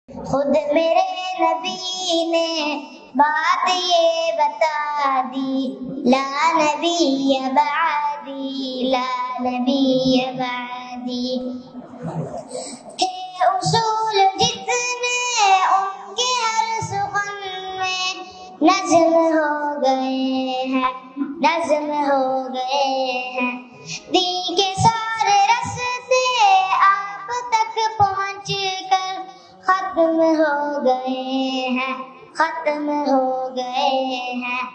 خود میرے نبی نے بات یہ بتا دی، لا نبی بعدی، لا نبی بعدی۔ تھے اصول جتنے ان کے ہر سخن میں نظم ہو گئے ہیں، نظم ہو گئے ہیں۔ دین کے سارے رستے آپ تک پہنچ کر ختم ہو گئے ہیں، ختم ہو گئے ہیں۔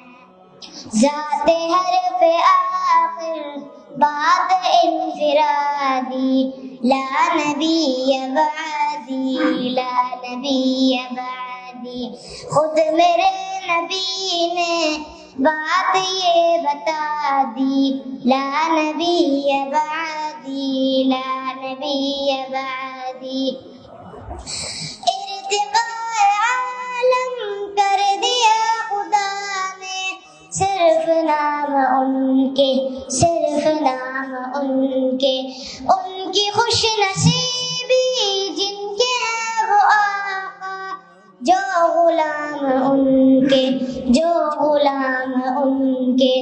ذات حرف آخر بات انفرادی، لا نبی بعدی، لا نبی بعدی۔ خود میرے نبی نے بات یہ بتا دی، لا نبی بعدی، لا نبی بعدی۔ ارتقاء عالم کر دیا خدا نے، صرف نام ان کے، صرف نام ان کے۔ ان کی خوش نصیبی جن کے ہیں وہ آقا، جو غلام ان کے، جو غلام ان کے۔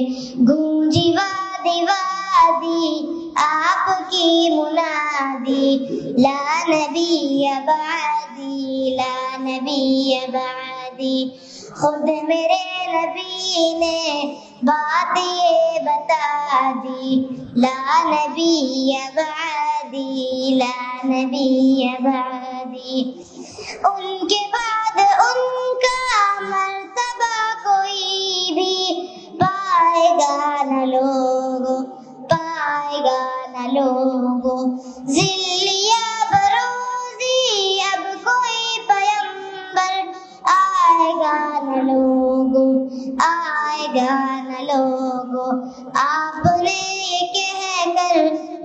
گونجی وادی وادی آپ کی منادی، لا نبی بعدی، لا نبی بعدی۔ خود میرے نبی نے بات یہ بتا دی، لا نبی بعدی، لا نبی بعدی۔ ان کے بعد ان کا مرتبہ کوئی بھی پائے گا نہ لوگو، پائے گا نہ لوگو۔ ذل یا بروزی اب کوئی پیمبر آئے گا نہ لوگو، آئے گا نہ لوگو۔ آپ نے یہ کہہ کر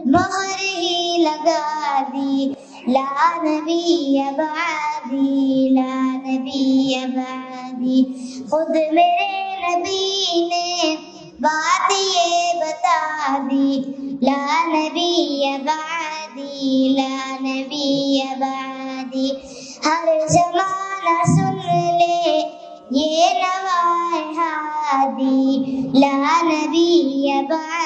مہر ہی لگا دی، لا نبی بعدی، لا نبی بعدی۔ خود میرے نبی نے بات یہ بتا دی، لا نبی بعدی، لا نبی بعدی۔ ہر زمانہ سن لے یہ نوائے ہادی، لا نبی بعدی۔